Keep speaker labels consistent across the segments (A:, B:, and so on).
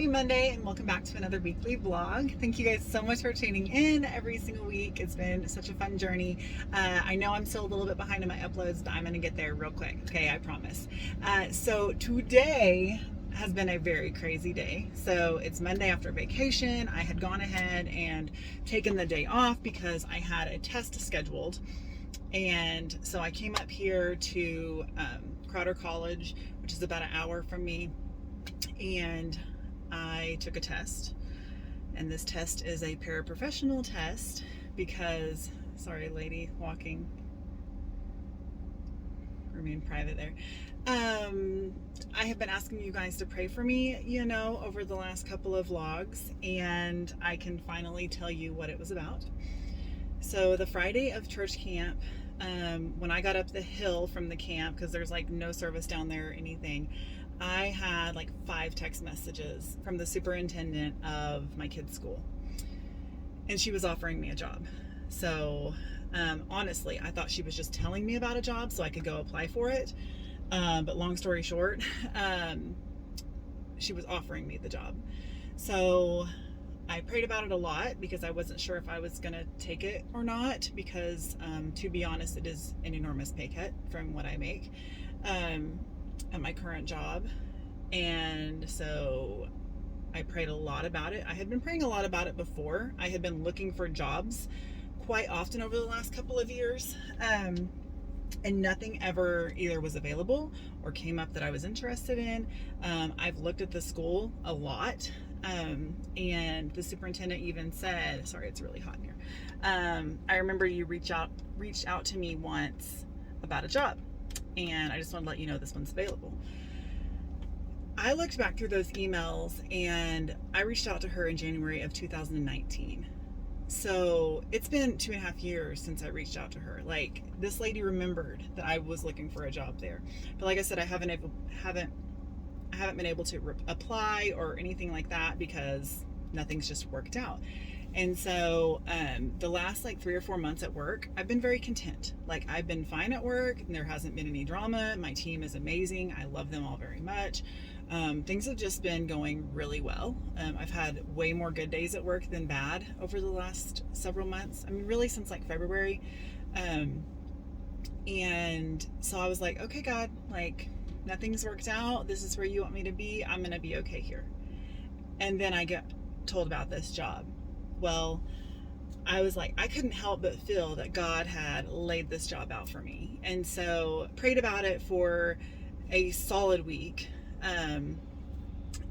A: Happy Monday and welcome back to another weekly vlog. Thank you guys so much for tuning in every single week. It's been such a fun journey. I know I'm still a little bit behind in my uploads, but I'm going to get there real quick. Okay, I promise. So today has been a very crazy day. So it's Monday after vacation. I had gone ahead and taken the day off because I had a test scheduled. And so I came up here to Crowder College, which is about an hour from me, and I took a test. And this test is a paraprofessional test because, sorry, lady walking, remain private there. I have been asking you guys to pray for me, over the last couple of vlogs, and I can finally tell you what it was about. So the Friday of church camp, when I got up the hill from the camp, because there's like no service down there or anything, I had like 5 text messages from the superintendent of my kid's school, and she was offering me a job. So honestly, I thought she was just telling me about a job so I could go apply for it. But long story short, she was offering me the job. So I prayed about it a lot because I wasn't sure if I was going to take it or not, because to be honest, it is an enormous pay cut from what I make at my current job. And so I prayed a lot about it. I had been praying a lot about it before. I had been looking for jobs quite often over the last couple of years, and nothing ever either was available or came up that I was interested in. I've looked at the school a lot, and the superintendent even said, sorry, it's really hot in here. I remember you reached out to me once about a job, and I just want to let you know this one's available. I looked back through those emails, and I reached out to her in January of 2019. So it's been 2.5 years since I reached out to her. Like, this lady remembered that I was looking for a job there. But like I said, I haven't been able to apply or anything like that because nothing's just worked out. And so the last like 3 or 4 months at work, I've been very content. Like, I've been fine at work, and there hasn't been any drama. My team is amazing. I love them all very much. Things have just been going really well. I've had way more good days at work than bad over the last several months. I mean, really since like February. And so I was like, okay, God, like, nothing's worked out. This is where you want me to be. I'm going to be okay here. And then I get told about this job. Well, I was like, I couldn't help but feel that God had laid this job out for me. And so prayed about it for a solid week.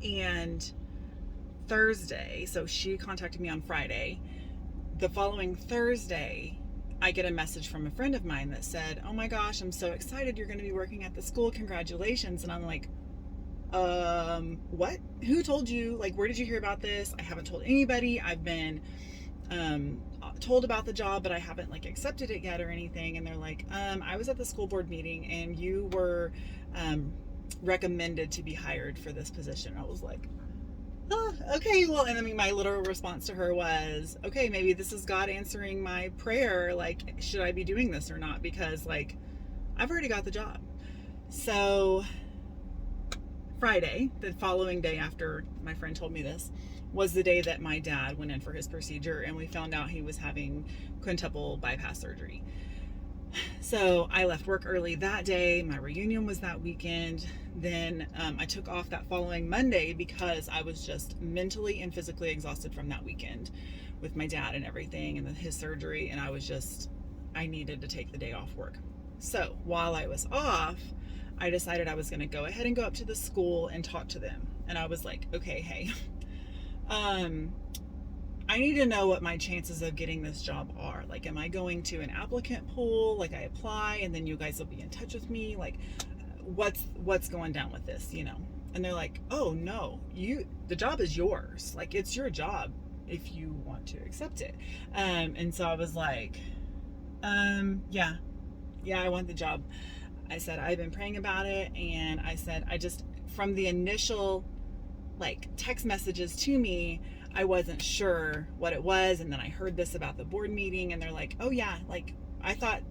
A: And Thursday, so she contacted me on Friday. The following Thursday, I get a message from a friend of mine that said, oh my gosh, I'm so excited you're going to be working at the school. Congratulations. And I'm like, what? Who told you? Like, where did you hear about this? I haven't told anybody. I've been told about the job, but I haven't like accepted it yet or anything. And they're like, I was at the school board meeting and you were recommended to be hired for this position. I was like, oh, okay, well, and I mean, my literal response to her was, okay, maybe this is God answering my prayer. Like, should I be doing this or not? Because like, I've already got the job. So Friday, the following day after my friend told me this, was the day that my dad went in for his procedure, and we found out he was having quintuple bypass surgery. So I left work early that day. My reunion was that weekend. Then I took off that following Monday because I was just mentally and physically exhausted from that weekend with my dad and everything and his surgery. And I needed to take the day off work. So while I was off, I decided I was going to go ahead and go up to the school and talk to them. And I was like, okay, hey, I need to know what my chances of getting this job are. Like, am I going to an applicant pool? Like, I apply and then you guys will be in touch with me? Like, what's going down with this, And they're like, oh no, the job is yours. Like, it's your job if you want to accept it. And so I was like, yeah, I want the job. I said, I've been praying about it. And I said, from the initial like text messages to me, I wasn't sure what it was. And then I heard this about the board meeting, and they're like, oh yeah, like, I thought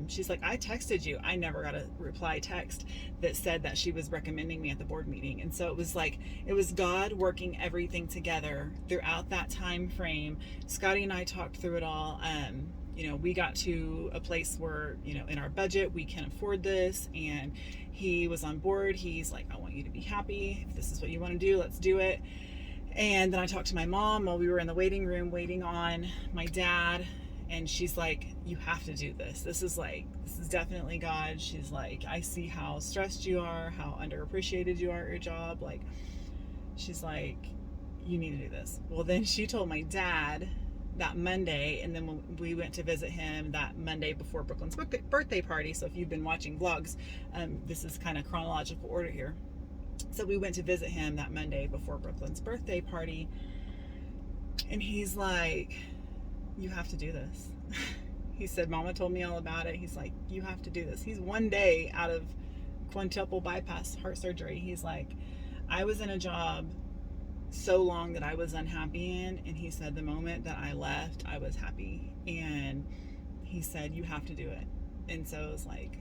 A: She's like, I texted you. I never got a reply text that said that she was recommending me at the board meeting. And so it was like, it was God working everything together throughout that time frame. Scotty and I talked through it all. We got to a place where, in our budget, we can afford this. And he was on board. He's like, I want you to be happy. If this is what you want to do, let's do it. And then I talked to my mom while we were in the waiting room waiting on my dad. And she's like, you have to do this. This is definitely God. She's like, I see how stressed you are, how underappreciated you are at your job. Like, she's like, you need to do this. Well, then she told my dad that Monday, and then when we went to visit him that Monday before Brooklyn's birthday party. So if you've been watching vlogs, this is kind of chronological order here. So we went to visit him that Monday before Brooklyn's birthday party. And he's like, you have to do this. He said, Mama told me all about it. He's like, you have to do this. He's one day out of quintuple bypass heart surgery. He's like, I was in a job so long that I was unhappy in. And he said, the moment that I left, I was happy. And he said, you have to do it. And so it was like,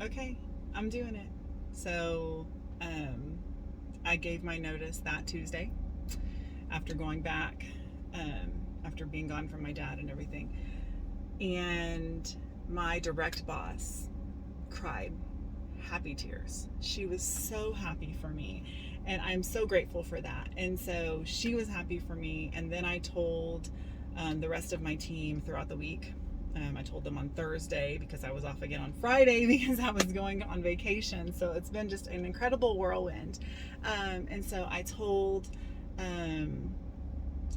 A: okay, I'm doing it. So I gave my notice that Tuesday after going back, after being gone from my dad and everything. And my direct boss cried happy tears. She was so happy for me, and I'm so grateful for that. And so she was happy for me. And then I told the rest of my team throughout the week. I told them on Thursday because I was off again on Friday because I was going on vacation. So it's been just an incredible whirlwind. And so I told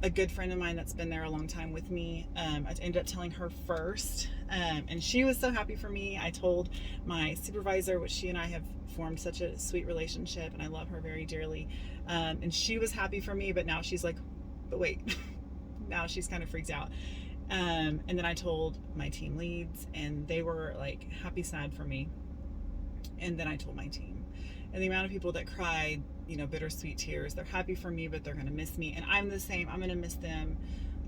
A: a good friend of mine that's been there a long time with me. I ended up telling her first, and she was so happy for me. I told my supervisor, which she and I have formed such a sweet relationship, and I love her very dearly. And she was happy for me, but now she's like, but wait, now she's kind of freaked out. And then I told my team leads, and they were like happy, sad for me. And then I told my team, and the amount of people that cried, bittersweet tears. They're happy for me, but they're going to miss me. And I'm the same. I'm going to miss them.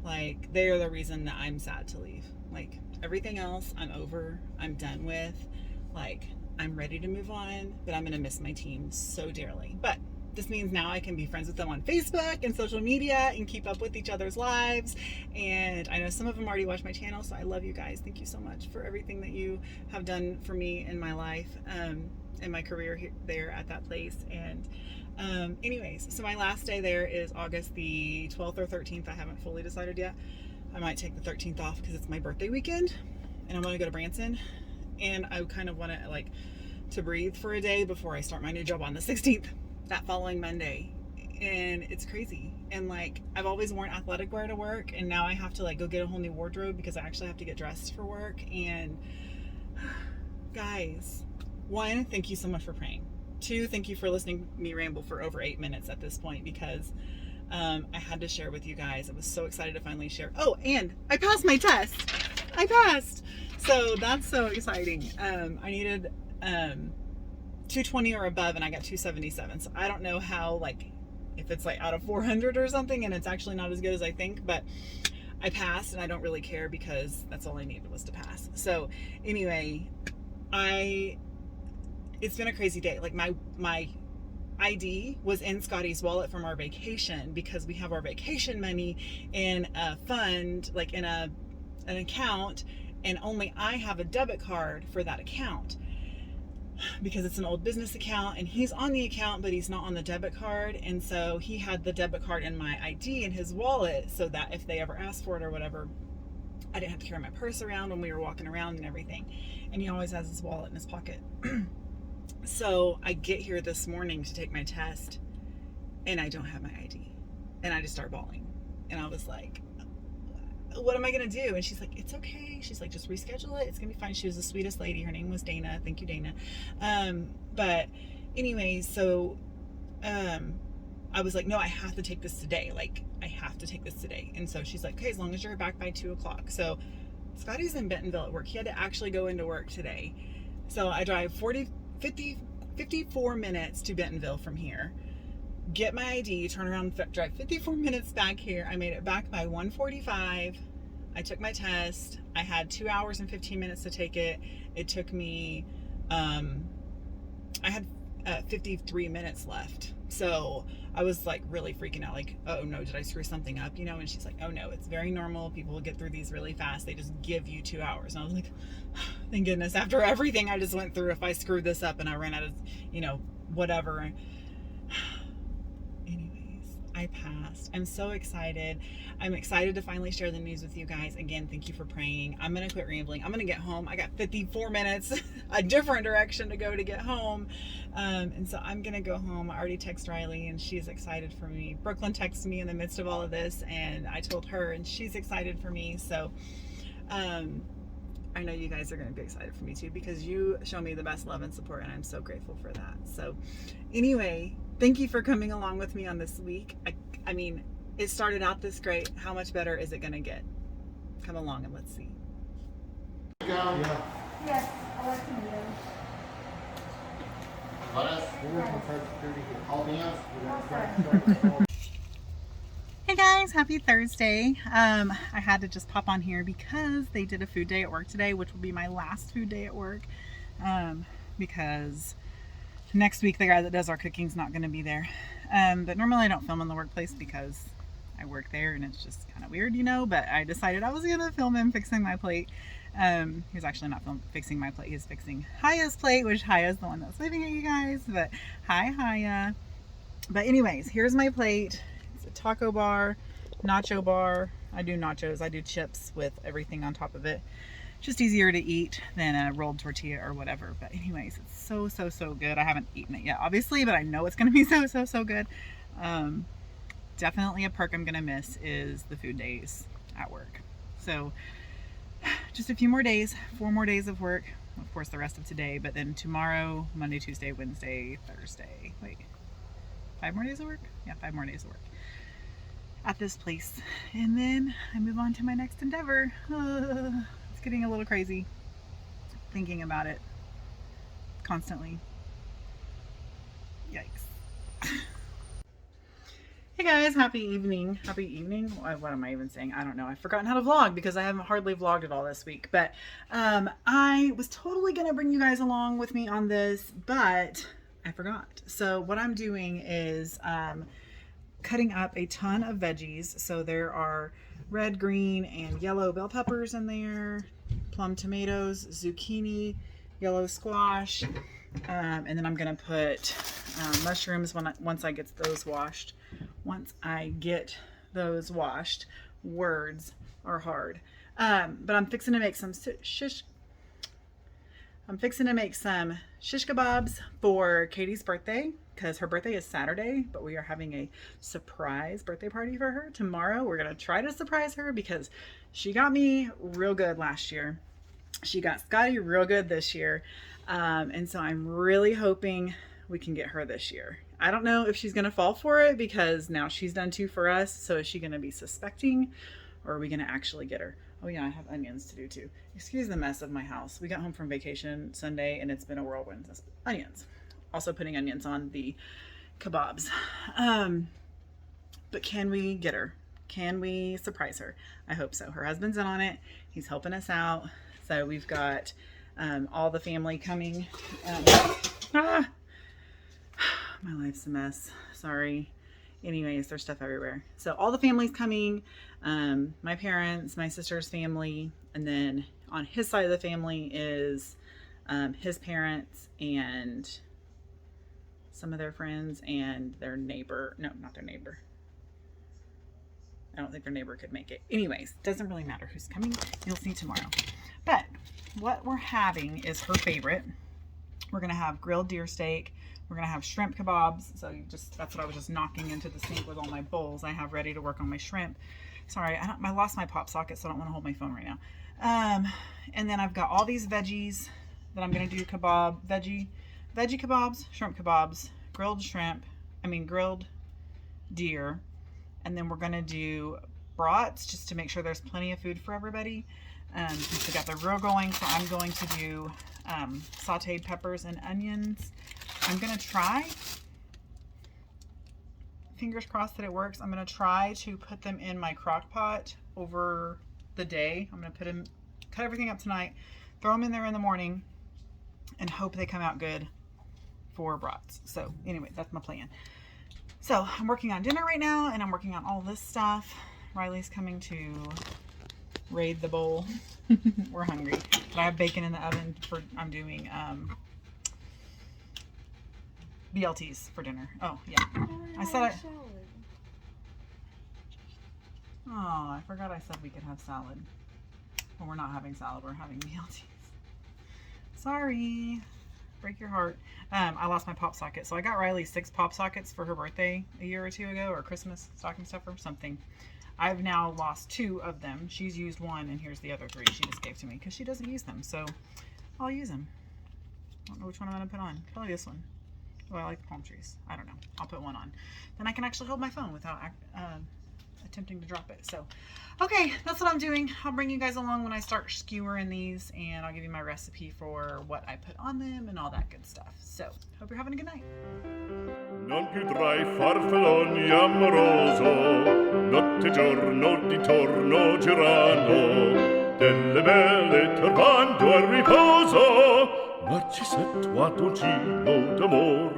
A: Like, they are the reason that I'm sad to leave. Like, everything else I'm over, I'm done with. Like, I'm ready to move on, but I'm going to miss my team so dearly. But this means now I can be friends with them on Facebook and social media and keep up with each other's lives. And I know some of them already watch my channel, so I love you guys. Thank you so much for everything that you have done for me in my life, in my career here, there at that place. And anyways, so my last day there is August the 12th or 13th. I haven't fully decided yet. I might take the 13th off because it's my birthday weekend, and I'm going to go to Branson. And I kind of want to breathe for a day before I start my new job on the 16th. That following Monday. And it's crazy. And like, I've always worn athletic wear to work, and now I have to like go get a whole new wardrobe because I actually have to get dressed for work. And guys, 1, thank you so much for praying. 2, thank you for listening to me ramble for over 8 minutes at this point, because I had to share with you guys. I was so excited to finally share. Oh, and I passed my test. I passed. So that's so exciting. I needed 220 or above, and I got 277. So I don't know how, like, if it's like out of 400 or something, and it's actually not as good as I think, but I passed, and I don't really care because that's all I needed was to pass. So anyway, it's been a crazy day. Like, my ID was in Scotty's wallet from our vacation, because we have our vacation money in a fund, like in an account, and only I have a debit card for that account because it's an old business account, and he's on the account, but he's not on the debit card. And so he had the debit card and my ID in his wallet, so that if they ever asked for it or whatever, I didn't have to carry my purse around when we were walking around and everything. And he always has his wallet in his pocket. So I get here this morning to take my test, and I don't have my ID, and I just start bawling. And I was like, what am I gonna do? And she's like, it's okay. She's like, just reschedule it. It's gonna be fine. She was the sweetest lady. Her name was Dana. Thank you, Dana. But anyway, so I was like, no, I have to take this today. Like, I have to take this today. And so she's like, okay, as long as you're back by 2 o'clock. So Scotty's in Bentonville at work. He had to actually go into work today. So I drive 54 minutes to Bentonville from here, get my ID, turn around, drive 54 minutes back here. I made it back by 1:45. I took my test. I had 2 hours and 15 minutes to take it. It took me, I had 53 minutes left. So I was like really freaking out, like, oh no, did I screw something up? You know, and she's like, oh no, it's very normal. People will get through these really fast. They just give you 2 hours. And I was like, thank goodness, after everything I just went through, if I screwed this up and I ran out of, you know, whatever. I passed. I'm so excited. I'm excited to finally share the news with you guys. Again, thank you for praying. I'm going to quit rambling. I'm going to get home. I got 54 minutes, a different direction to go to get home. And so I'm going to go home. I already texted Riley and she's excited for me. Brooklyn texted me in the midst of all of this and I told her and she's excited for me. So, I know you guys are going to be excited for me too because you show me the best love and support and I'm so grateful for that. So anyway, thank you for coming along with me on this week. I mean, it started out this great. How much better is it going to get? Come along and let's see.
B: Yeah.
C: Yes, I like to meet him.
A: Hey guys, happy Thursday. I had to just pop on here because they did a food day at work today, which will be my last food day at work. Because next week the guy that does our cooking is not going to be there. But normally I don't film in the workplace because I work there and it's just kind of weird, you know, but I decided I was going to film him fixing my plate. He's actually not fixing my plate, he's fixing Haya's plate, which Haya's the one that's waving at you guys, but hi Haya. But anyways, here's my plate. It's a taco bar, nacho bar. I do nachos, I do chips with everything on top of it. Just easier to eat than a rolled tortilla or whatever. But anyways, it's so good. I haven't eaten it yet, obviously, but I know it's going to be so good. Definitely a perk I'm going to miss is the food days at work. So just a few more days, 4 more days of work. Of course, the rest of today, but then tomorrow, Monday, Tuesday, Wednesday, Thursday. Wait, 5 more days of work? Yeah, 5 more days of work at this place. And then I move on to my next endeavor. It's getting a little crazy thinking about it constantly. Yikes. Hey guys, happy evening. Happy evening? What am I even saying? I don't know. I've forgotten how to vlog because I haven't hardly vlogged at all this week. But I was totally going to bring you guys along with me on this, but I forgot. So what I'm doing is cutting up a ton of veggies. So there are red, green, and yellow bell peppers in there, plum tomatoes, zucchini, yellow squash, and then I'm going to put mushrooms once I get those washed. Once I get those washed, words are hard. But I'm fixing to make some shish kebabs for Katie's birthday because her birthday is Saturday, but we are having a surprise birthday party for her tomorrow. We're going to try to surprise her because she got me real good last year. She got Scotty real good this year. And so I'm really hoping we can get her this year. I don't know if she's going to fall for it because now she's done 2 for us. So is she going to be suspecting or are we going to actually get her? Oh yeah, I have onions to do too. Excuse the mess of my house. We got home from vacation Sunday and it's been a whirlwind. Onions. Also putting onions on the kebabs. But can we get her? Can we surprise her? I hope so. Her husband's in on it. He's helping us out. So we've got all the family coming. My life's a mess. Sorry. Anyways, there's stuff everywhere. So all the family's coming. My parents, my sister's family, and then on his side of the family is his parents and some of their friends and their neighbor. No, not their neighbor. I don't think their neighbor could make it. Anyways, doesn't really matter who's coming. You'll see tomorrow. But what we're having is her favorite. We're going to have grilled deer steak. We're going to have shrimp kebabs. So that's what I was just knocking into the sink with all my bowls I have ready to work on my shrimp. Sorry, I lost my pop socket, so I don't want to hold my phone right now. And then I've got all these veggies that I'm going to do veggie kebabs, shrimp kebabs, grilled deer. And then we're going to do brats just to make sure there's plenty of food for everybody. Since we got the grill going, so I'm going to do sauteed peppers and onions. I'm going to try, fingers crossed that it works, I'm going to try to put them in my crock pot over the day. I'm going to cut everything up tonight, throw them in there in the morning, and hope they come out good for brats. So anyway, that's my plan. So I'm working on dinner right now, and I'm working on all this stuff. Riley's coming to raid the bowl. We're hungry. But I have bacon in the oven for, I'm doing BLTs for dinner. Oh, yeah. I said oh, I forgot I said we could have salad. Well, we're not having salad. We're having BLTs. Sorry. Break your heart. I lost my pop socket. So I got Riley 6 pop sockets for her birthday a year or 2 ago, or Christmas stocking stuffer, something. I've now lost 2 of them. She's used 1, and here's the other 3 she just gave to me because she doesn't use them. So I'll use them. I don't know which one I'm going to put on. Probably this one. Oh, I like the palm trees. I don't know. I'll put one on. Then I can actually hold my phone without attempting to drop it. So, okay, that's what I'm doing. I'll bring you guys along when I start skewering these, and I'll give you my recipe for what I put on them and all that good stuff. So, hope you're having a good night.
D: Non più tra I farfalloni amoroso, notte e giorno d'intorno girano, delle belle turbando al riposo, Narcisetto Antoncino d'amor.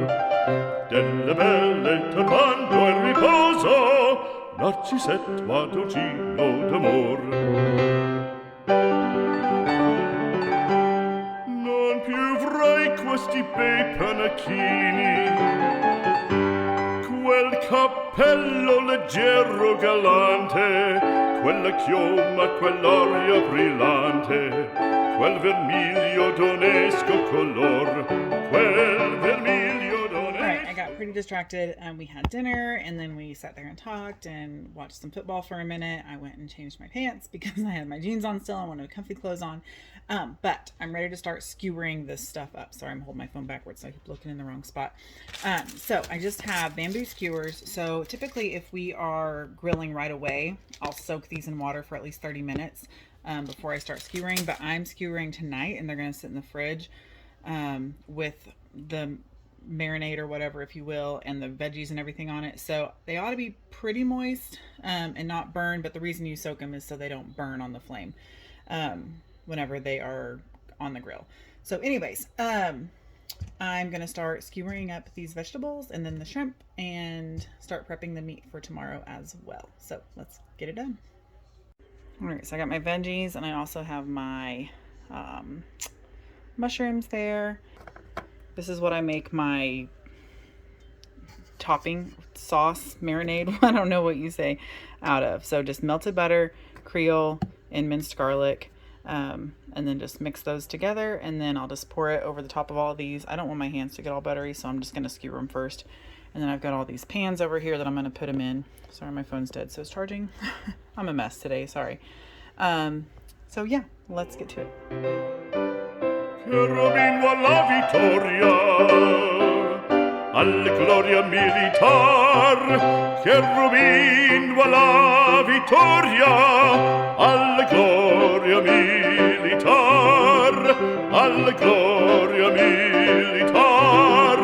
D: Delle belle turbando al riposo, Narcisetto Antoncino d'amor. Non più avrai questi bei panacchini, quel cappello leggero galante, quella chioma, quell'aria brillante, quel vermiglio d'onesco color, quel vermiglio d'onesco.
A: Alright, I got pretty distracted, and we had dinner, and then we sat there and talked and watched some football for a minute. I went and changed my pants because I had my jeans on still. I wanted comfy clothes on. But I'm ready to start skewering this stuff up. Sorry, I'm holding my phone backwards, so I keep looking in the wrong spot. So I just have bamboo skewers. So typically if we are grilling right away, I'll soak these in water for at least 30 minutes before I start skewering. But I'm skewering tonight, and they're going to sit in the fridge with the marinade or whatever, if you will, and the veggies and everything on it. So they ought to be pretty moist and not burn. But the reason you soak them is so they don't burn on the flame whenever they are on the grill. So anyways, I'm going to start skewering up these vegetables and then the shrimp and start prepping the meat for tomorrow as well. So let's get it done. All right, so I got my veggies, and I also have my mushrooms there. This is what I make my topping sauce, marinade, I don't know what you say, out of. So just melted butter, Creole, and minced garlic. And then just mix those together, and then I'll just pour it over the top of all of these. I don't want my hands to get all buttery, so I'm just going to skewer them first. And then I've got all these pans over here that I'm going to put them in. Sorry, my phone's dead, so it's charging. I'm a mess today, sorry. So yeah, let's get to it.
D: Cherubin alla vittoria, alla gloria militar. Cherubin alla vittoria, alla gloria militar, alla gloria militar,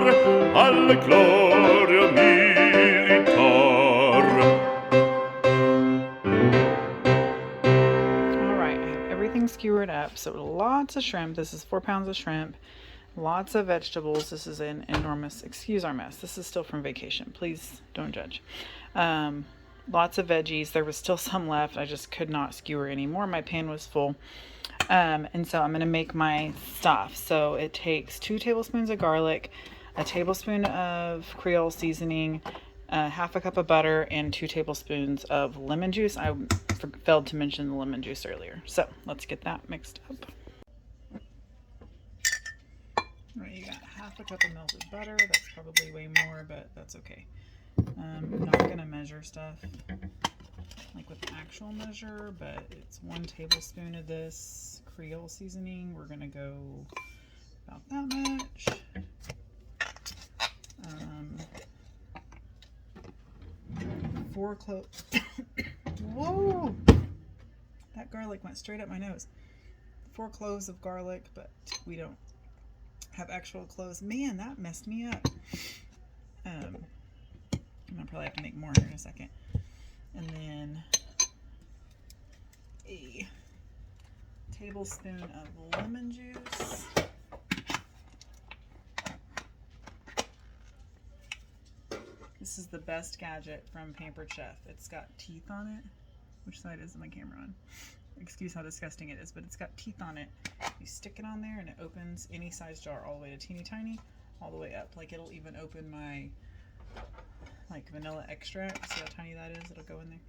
D: alla gloria militar.
A: All right, I have everything skewered up. So lots of shrimp. This is 4 pounds of shrimp. Lots of vegetables. This is an enormous, excuse our mess. This is still from vacation. Please don't judge. Lots of veggies. There was still some left. I just could not skewer anymore. My pan was full. And so I'm going to make my stuff. So it takes 2 tablespoons of garlic, a tablespoon of Creole seasoning, half a cup of butter, and 2 tablespoons of lemon juice. I failed to mention the lemon juice earlier. So let's get that mixed up. All right, you got half a cup of melted butter. That's probably way more, but that's okay. I'm not going to measure stuff like with the actual measure, but it's 1 tablespoon of this Creole seasoning. We're going to go about that much. 4 cloves. Whoa! That garlic went straight up my nose. 4 cloves of garlic, but we don't have actual cloves. Man, that messed me up. I'm gonna probably have to make more here in a second. And then a tablespoon of lemon juice. This is the best gadget from Pampered Chef. It's got teeth on it. Which side is my camera on? Excuse how disgusting it is, but it's got teeth on it. You stick it on there and it opens any size jar all the way to teeny tiny, all the way up. Like it'll even open my vanilla extract. See how tiny that is? It'll go in there.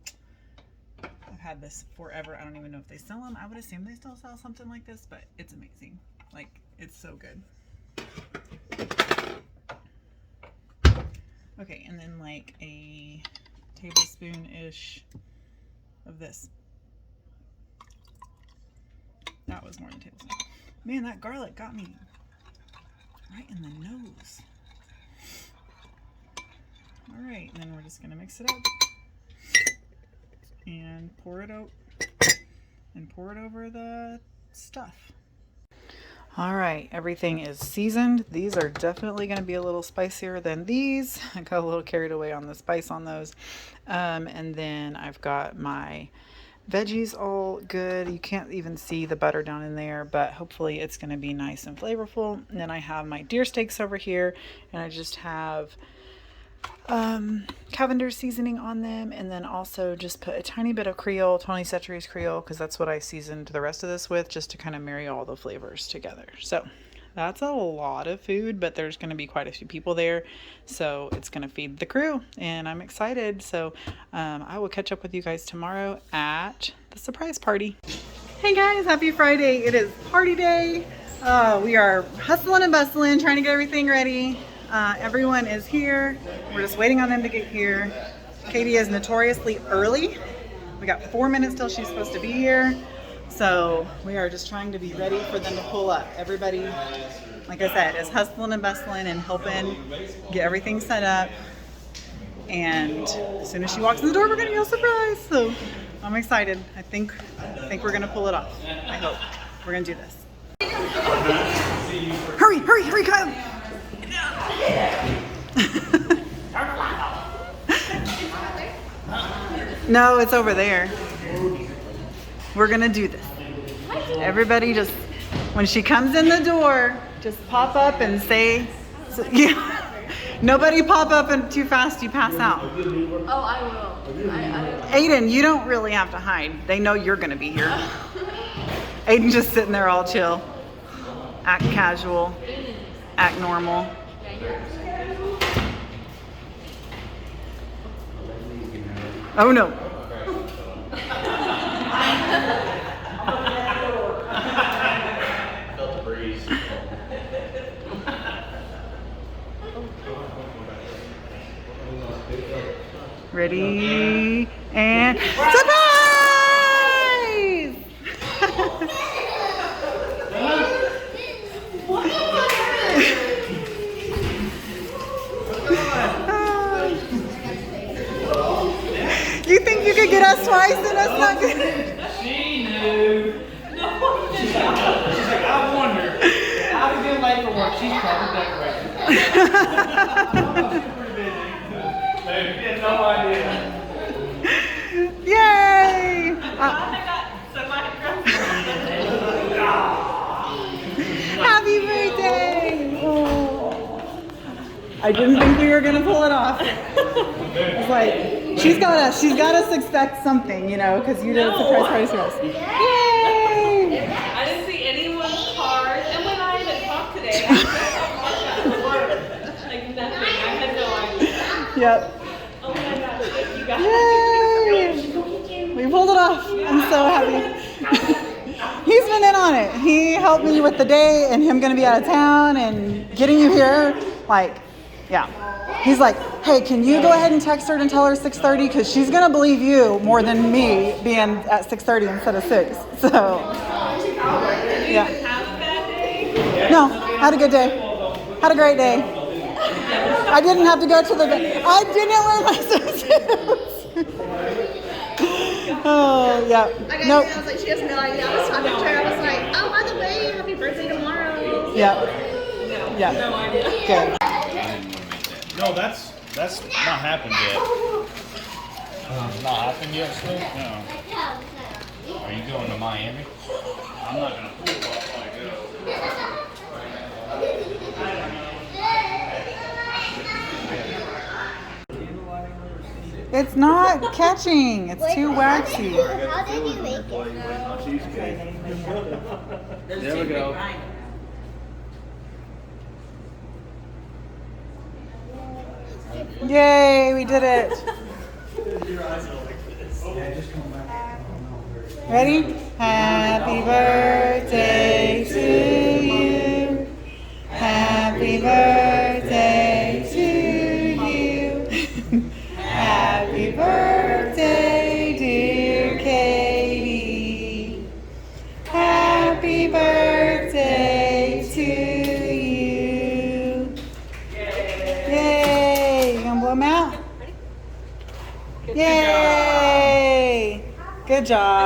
A: I've had this forever. I don't even know if they sell them. I would assume they still sell something like this, but it's amazing. Like, it's so good. Okay, and then like a tablespoon-ish of this. That was more than a tablespoon. Man, that garlic got me right in the nose. All right, and then we're just gonna mix it up and pour it out and pour it over the stuff. All right, everything is seasoned. These are definitely going to be a little spicier than these. I got a little carried away on the spice on those. And then I've got my veggies all good. You can't even see the butter down in there, but hopefully it's going to be nice and flavorful. And then I have my deer steaks over here, and I just have Cavender seasoning on them, and then also just put a tiny bit of Creole, Tony Chachere's Creole, because that's what I seasoned the rest of this with, just to kind of marry all the flavors together. So that's a lot of food, but there's going to be quite a few people there, so it's going to feed the crew, and I'm excited. So I will catch up with you guys tomorrow at the surprise party. Hey guys, happy Friday. It is party day. We are hustling and bustling, trying to get everything ready. Everyone is here. We're just waiting on them to get here. Katy is notoriously early. We got 4 minutes till she's supposed to be here. So we are just trying to be ready for them to pull up. Everybody, like I said, is hustling and bustling and helping get everything set up. And as soon as she walks in the door, we're gonna be all surprised. So I'm excited. I think we're gonna pull it off. I hope. We're gonna do this. Hurry, hurry, hurry, Kyle! No, it's over there. We're gonna do this. Everybody just, when she comes in the door, just pop up and say, yeah. Nobody pop up and too fast you pass out.
C: Oh, I will.
A: Aiden, you don't really have to hide. They know you're gonna be here. Aiden just sitting there all chill. Act casual. Act normal. Oh no.
B: Felt the breeze.
A: Ready and surprise! You think you could get us twice and us not good?
E: She knew. She's like, I wonder. I've been late for work. She's probably decorating. She's pretty busy. Dude, you had no idea.
A: Yay! Happy birthday! Oh. I didn't think we were gonna pull it off. It's like she's got us expect something, you know, because you did a surprise party for us. Yay!
F: I didn't see anyone's cars, and when I even talked today, I just walked out of work. Like nothing. I had no idea.
A: Yep.
F: Oh my gosh, thank you guys.
A: Yay! We pulled it off. I'm so happy. He's been in on it. He helped me with the day and him gonna be out of town and getting you here. Like, yeah. He's like, hey, can you go ahead and text her and tell her 6:30? Because she's going to believe you more than me being at 6:30 instead of 6. So, yeah.
F: Have a bad day.
A: No, had a good day. Had a great day. I didn't have to go to the... I didn't wear my swimsuits. Oh, yeah.
C: I got
A: Nope.
C: I was like, she has no idea. I was talking to her. I was like, oh, by the way, happy birthday tomorrow.
A: Yeah. Yeah.
F: No idea.
A: Good.
G: No, that's not happened yet. Not happened yet, still? No. Are you going to Miami? I'm not gonna pull off while I go.
A: It's not catching. It's too waxy.
C: How did you make it?
E: There we go.
A: Yay, we did it. Ready? Happy birthday to you. Happy birthday to you. Happy birthday, dear Katy. Happy birthday to you. Yay! You gonna blow them out? Yay! Good job.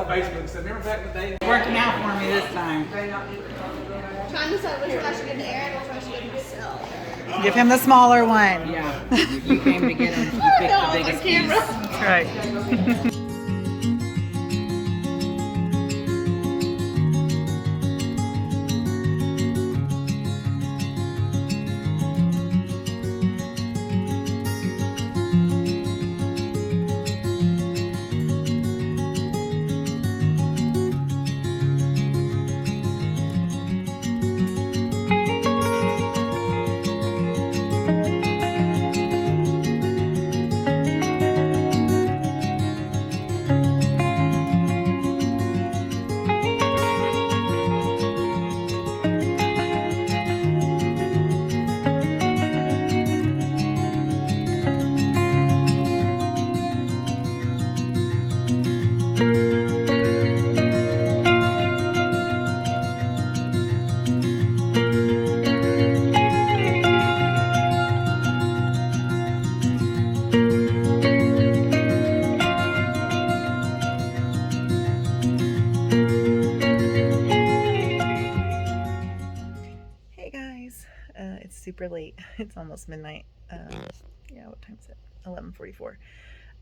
E: Facebook said, remember back in the day?
A: Working out for me this time.
C: Trying to decide which one I should give to Aaron or which one I should give to myself.
A: Give him the smaller one.
H: Yeah, you came to get him. You picked the biggest piece.
A: That's right. It's super late. It's almost midnight. Yeah, what time is it? 11:44.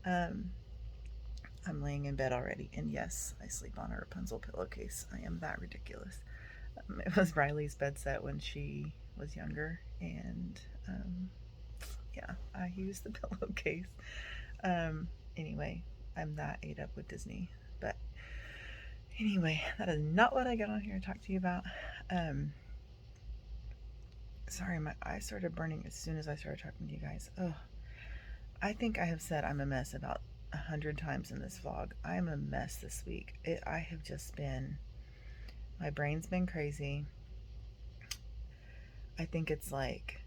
A: I'm laying in bed already, and yes, I sleep on a Rapunzel pillowcase. I am that ridiculous. It was Riley's bed set when she was younger, and yeah, I use the pillowcase. Anyway, I'm that ate up with Disney. But anyway, that is not what I got on here to talk to you about. Sorry, my eye started burning as soon as I started talking to you guys. Oh, I think I have said I'm a mess about 100 times in this vlog. I am a mess this week. I have just been, my brain's been crazy. I think it's like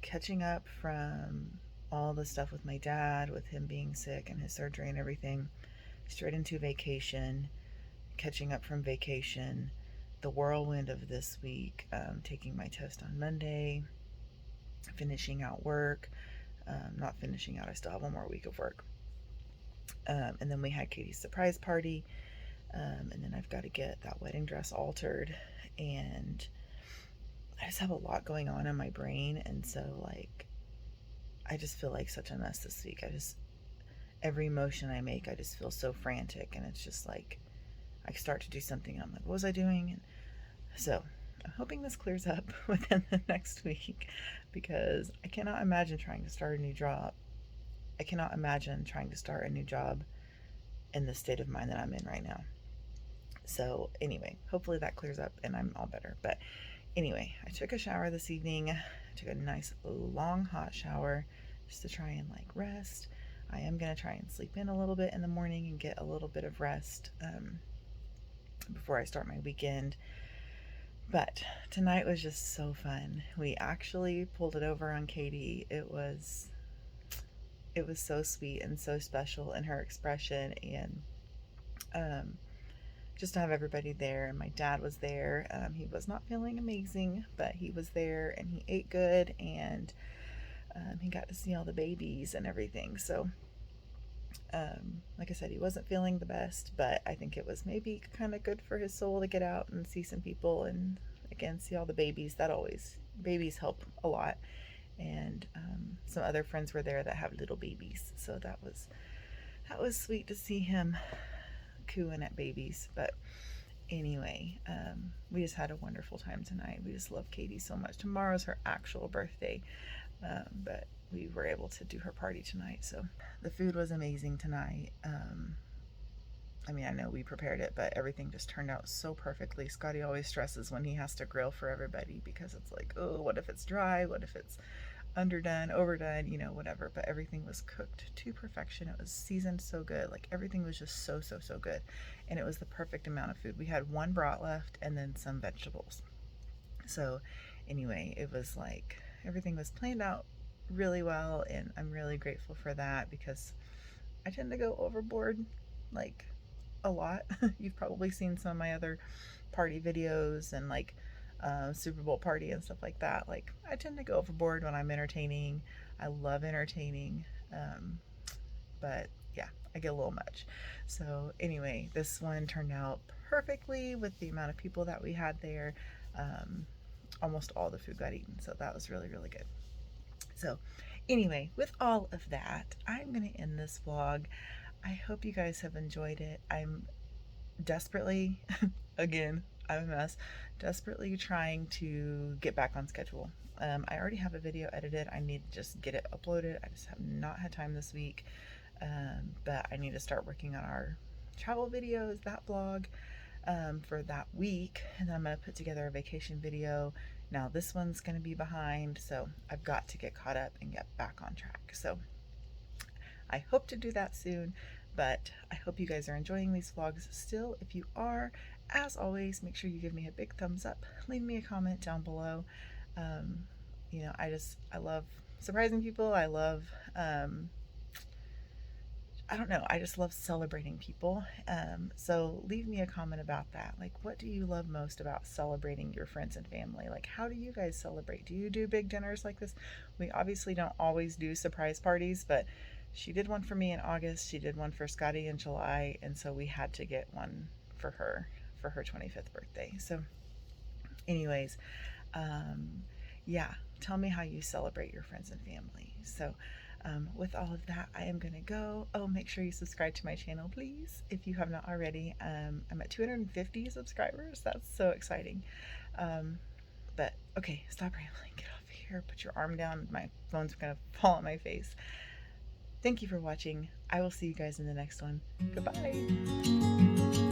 A: catching up from all the stuff with my dad, with him being sick and his surgery and everything, straight into vacation, catching up from vacation, the whirlwind of this week, taking my test on Monday, finishing out work, not finishing out, I still have one more week of work. And then we had Katy's surprise party, and then I've got to get that wedding dress altered, and I just have a lot going on in my brain, and so like I just feel like such a mess this week. Every emotion I make, I just feel so frantic, and it's just like I start to do something and I'm like, what was I doing? And so I'm hoping this clears up within the next week, because I cannot imagine trying to start a new job. I cannot imagine trying to start a new job in the state of mind that I'm in right now. So anyway, hopefully that clears up and I'm all better. But anyway, I took a shower this evening. I took a nice long hot shower just to try and like rest. I am going to try and sleep in a little bit in the morning and get a little bit of rest before I start my weekend. But tonight was just so fun. We actually pulled it over on Katy. It was so sweet and so special in her expression, and just to have everybody there. And my dad was there. He was not feeling amazing, but he was there and he ate good, and he got to see all the babies and everything. So like I said, he wasn't feeling the best, but I think it was maybe kind of good for his soul to get out and see some people and again see all the babies. Babies help a lot. And some other friends were there that have little babies, so that was sweet to see him cooing at babies. But anyway, we just had a wonderful time tonight. We just love Katy so much. Tomorrow's her actual birthday, but we were able to do her party tonight. So the food was amazing tonight. I mean, I know we prepared it, but everything just turned out so perfectly. Scotty always stresses when he has to grill for everybody because it's like, oh, what if it's dry? What if it's underdone, overdone, you know, whatever. But everything was cooked to perfection. It was seasoned so good. Like everything was just so good. And it was the perfect amount of food. We had one brat left and then some vegetables. So anyway, it was like everything was planned out really well, and I'm really grateful for that because I tend to go overboard like a lot. You've probably seen some of my other party videos and like Super Bowl party and stuff like that. Like I tend to go overboard when I'm entertaining. I love entertaining, but yeah, I get a little much. So anyway, this one turned out perfectly with the amount of people that we had there. Almost all the food got eaten, so that was really good. So anyway, with all of that, I'm gonna end this vlog. I hope you guys have enjoyed it. I'm desperately, again, I'm a mess, desperately trying to get back on schedule. I already have a video edited. I need to just get it uploaded. I just have not had time this week, but I need to start working on our travel videos, that vlog, for that week, and then I'm going to put together a vacation video. Now this one's going to be behind, so I've got to get caught up and get back on track. So I hope to do that soon, but I hope you guys are enjoying these vlogs still. If you are, as always, make sure you give me a big thumbs up. Leave me a comment down below. You know, I love surprising people. I love, I don't know, I just love celebrating people. So leave me a comment about that. Like, what do you love most about celebrating your friends and family? Like, how do you guys celebrate? Do you do big dinners like this? We obviously don't always do surprise parties, but she did one for me in August. She did one for Scotty in July. And so we had to get one for her 25th birthday. So anyways, yeah, tell me how you celebrate your friends and family. So with all of that, I am gonna go. Oh, make sure you subscribe to my channel, please, if you have not already. I'm at 250 subscribers. That's so exciting. But okay, stop rambling, get off here, put your arm down. My phone's gonna fall on my face. Thank you for watching. I will see you guys in the next one. Goodbye.